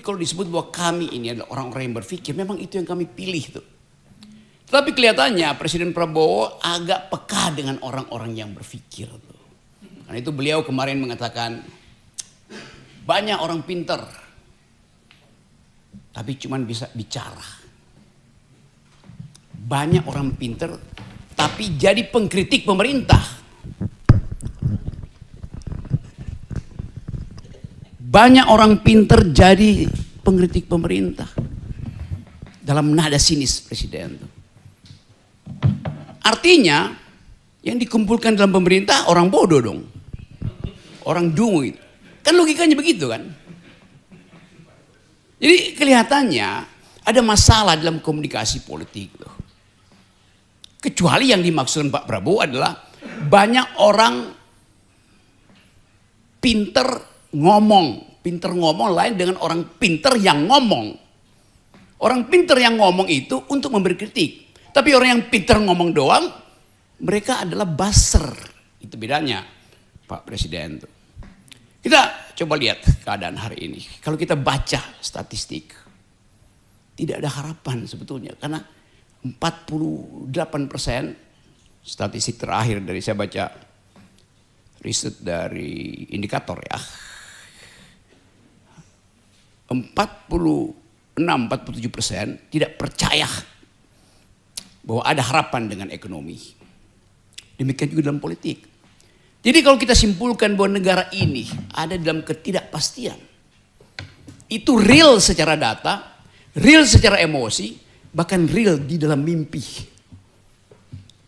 kalau disebut bahwa kami ini adalah orang-orang yang berpikir, memang itu yang kami pilih tuh. Tapi kelihatannya Presiden Prabowo agak peka dengan orang-orang yang berpikir tuh. Karena itu beliau kemarin mengatakan, banyak orang pinter, tapi cuman bisa bicara. Banyak orang pinter, tapi jadi pengkritik pemerintah. Banyak orang pinter jadi pengkritik pemerintah. Dalam nada sinis Presiden. Artinya yang dikumpulkan dalam pemerintah orang bodoh dong. Orang dungu itu. Kan logikanya begitu kan. Jadi kelihatannya ada masalah dalam komunikasi politik loh. Kecuali yang dimaksudkan Pak Prabowo adalah banyak orang pinter ngomong. Pinter ngomong lain dengan orang pinter yang ngomong. Orang pinter yang ngomong itu untuk memberi kritik. Tapi orang yang pinter ngomong doang, mereka adalah buzzer. Itu bedanya Pak Presiden. Kita coba lihat keadaan hari ini. Kalau kita baca statistik, tidak ada harapan sebetulnya. Karena 48% statistik terakhir dari saya baca riset dari indikator ya. 46-47% tidak percaya bahwa ada harapan dengan ekonomi. Demikian juga dalam politik. Jadi kalau kita simpulkan bahwa negara ini ada dalam ketidakpastian, itu real secara data, real secara emosi, bahkan real di dalam mimpi.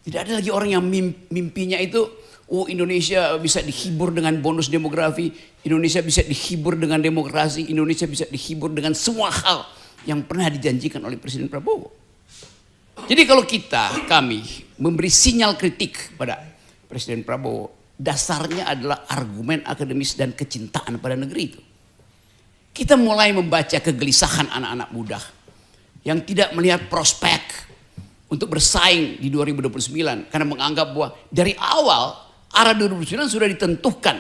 Tidak ada lagi orang yang mimpinya itu, oh Indonesia bisa dihibur dengan bonus demografi, Indonesia bisa dihibur dengan demokrasi, Indonesia bisa dihibur dengan semua hal yang pernah dijanjikan oleh Presiden Prabowo. Jadi kalau kami memberi sinyal kritik pada Presiden Prabowo, dasarnya adalah argumen akademis dan kecintaan pada negeri itu. Kita mulai membaca kegelisahan anak-anak muda yang tidak melihat prospek untuk bersaing di 2029 karena menganggap bahwa dari awal arah 2029 sudah ditentukan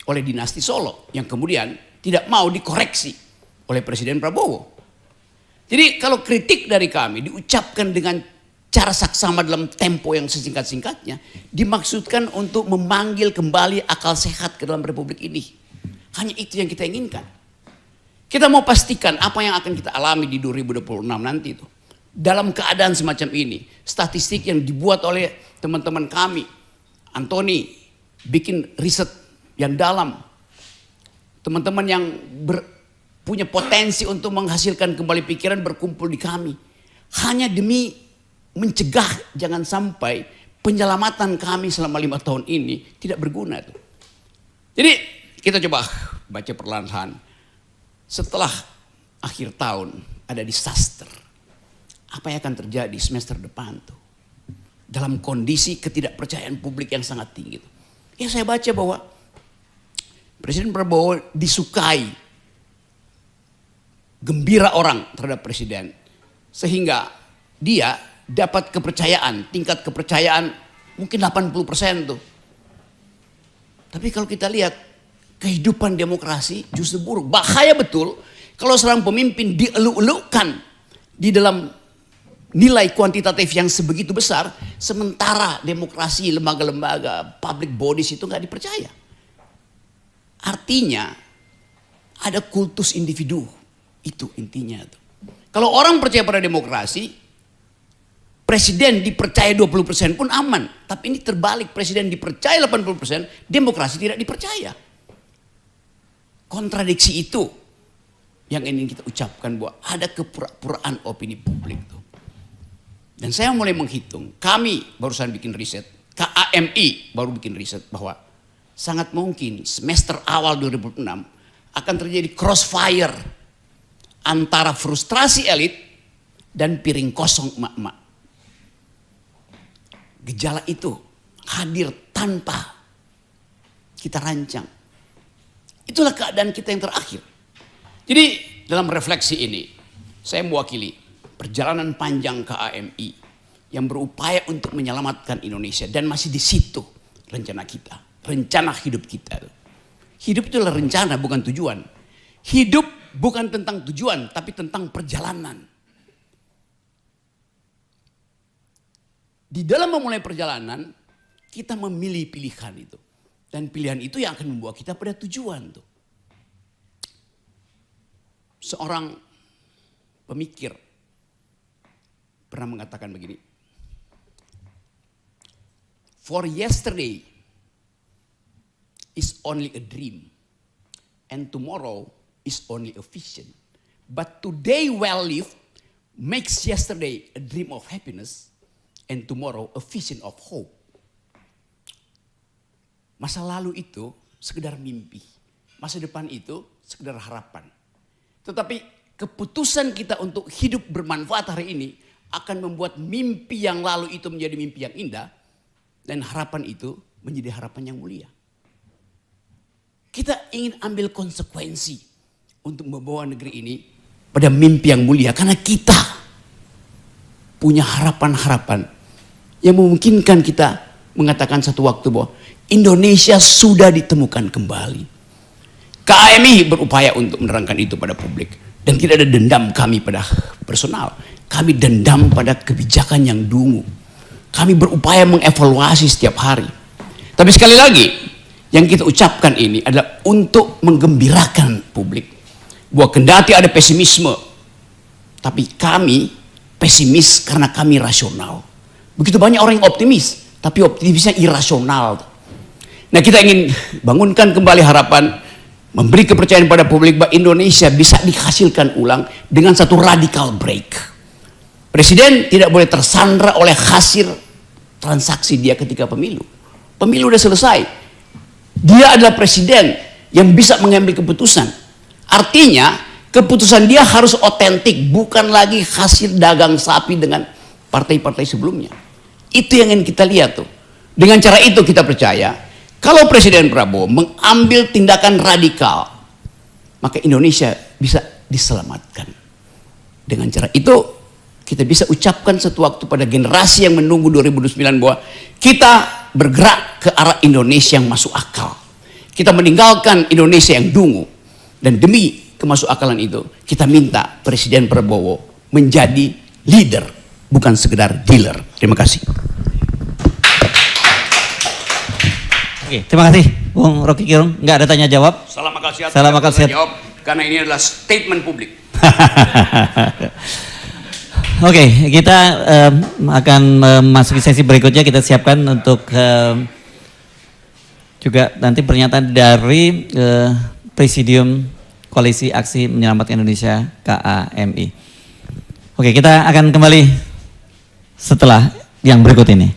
oleh dinasti Solo yang kemudian tidak mau dikoreksi oleh Presiden Prabowo. Jadi kalau kritik dari kami diucapkan dengan cara saksama dalam tempo yang sesingkat-singkatnya, dimaksudkan untuk memanggil kembali akal sehat ke dalam Republik ini. Hanya itu yang kita inginkan. Kita mau pastikan apa yang akan kita alami di 2026 nanti itu. Dalam keadaan semacam ini, statistik yang dibuat oleh teman-teman kami, Antoni bikin riset yang dalam. Teman-teman yang punya potensi untuk menghasilkan kembali pikiran berkumpul di kami. Hanya demi mencegah jangan sampai penyelamatan kami selama 5 tahun ini tidak berguna. Jadi kita coba baca perlahan. Setelah akhir tahun ada disaster. Apa yang akan terjadi semester depan tuh? Dalam kondisi ketidakpercayaan publik yang sangat tinggi. Ya saya baca bahwa Presiden Prabowo disukai, gembira orang terhadap Presiden. Sehingga dia dapat kepercayaan, tingkat kepercayaan mungkin 80% tuh. Tapi kalau kita lihat kehidupan demokrasi justru buruk. Bahaya betul kalau seorang pemimpin dieluk-elukkan di dalam nilai kuantitatif yang sebegitu besar, sementara demokrasi, lembaga-lembaga, public bodies itu nggak dipercaya. Artinya ada kultus individu, itu intinya tuh. Kalau orang percaya pada demokrasi, presiden dipercaya 20% pun aman. Tapi ini terbalik, presiden dipercaya 80%, demokrasi tidak dipercaya. Kontradiksi itu yang ingin kita ucapkan bahwa ada kepura-puraan opini publik tuh. Dan saya mulai menghitung, kami barusan bikin riset, KAMI baru bikin riset bahwa sangat mungkin semester awal 2006 akan terjadi crossfire antara frustrasi elit dan piring kosong emak-emak. Gejala itu hadir tanpa kita rancang. Itulah keadaan kita yang terakhir. Jadi dalam refleksi ini saya mewakili perjalanan panjang KAMI yang berupaya untuk menyelamatkan Indonesia dan masih di situ rencana kita, rencana hidup kita. Hidup itu adalah rencana bukan tujuan. Hidup bukan tentang tujuan, tapi tentang perjalanan. Di dalam memulai perjalanan, kita memilih pilihan itu. Dan pilihan itu yang akan membawa kita pada tujuan tuh. Seorang pemikir pernah mengatakan begini. For yesterday is only a dream. And tomorrow is only a vision. But today well lived makes yesterday a dream of happiness. And tomorrow a vision of hope. Masa lalu itu sekedar mimpi. Masa depan itu sekedar harapan. Tetapi keputusan kita untuk hidup bermanfaat hari ini akan membuat mimpi yang lalu itu menjadi mimpi yang indah. Dan harapan itu menjadi harapan yang mulia. Kita ingin ambil konsekuensi untuk membawa negeri ini pada mimpi yang mulia. Karena kita punya harapan-harapan yang memungkinkan kita mengatakan satu waktu bahwa Indonesia sudah ditemukan kembali. KMI berupaya untuk menerangkan itu pada publik. Dan tidak ada dendam kami pada personal. Kami dendam pada kebijakan yang dungu. Kami berupaya mengevaluasi setiap hari. Tapi sekali lagi, yang kita ucapkan ini adalah untuk menggembirakan publik. Bahwa kendati ada pesimisme, tapi kami pesimis karena kami rasional. Begitu banyak orang yang optimis, tapi optimisnya irasional. Nah, kita ingin bangunkan kembali harapan, memberi kepercayaan pada publik bahwa Indonesia bisa dihasilkan ulang dengan satu radical break. Presiden tidak boleh tersandra oleh hasil transaksi dia ketika pemilu. Pemilu udah selesai. Dia adalah presiden yang bisa mengambil keputusan. Artinya keputusan dia harus otentik, bukan lagi hasil dagang sapi dengan partai-partai sebelumnya. Itu yang ingin kita lihat tuh. Dengan cara itu kita percaya kalau Presiden Prabowo mengambil tindakan radikal, maka Indonesia bisa diselamatkan. Dengan cara itu kita bisa ucapkan satu waktu pada generasi yang menunggu 2029 bahwa kita bergerak ke arah Indonesia yang masuk akal. Kita meninggalkan Indonesia yang dungu. Dan demi kemasukakalan itu kita minta Presiden Prabowo menjadi leader, bukan sekedar dealer. Terima kasih. Oke, terima kasih Bung Rocky Gerung. Nggak ada tanya jawab. Salam akal sehat. Salam akal sehat. Jawab, karena ini adalah statement publik. Oke, kita akan memasuki sesi berikutnya. Kita siapkan untuk juga nanti pernyataan dari Presidium Koalisi Aksi Menyelamatkan Indonesia KAMI. Oke, kita akan kembali setelah yang berikut ini.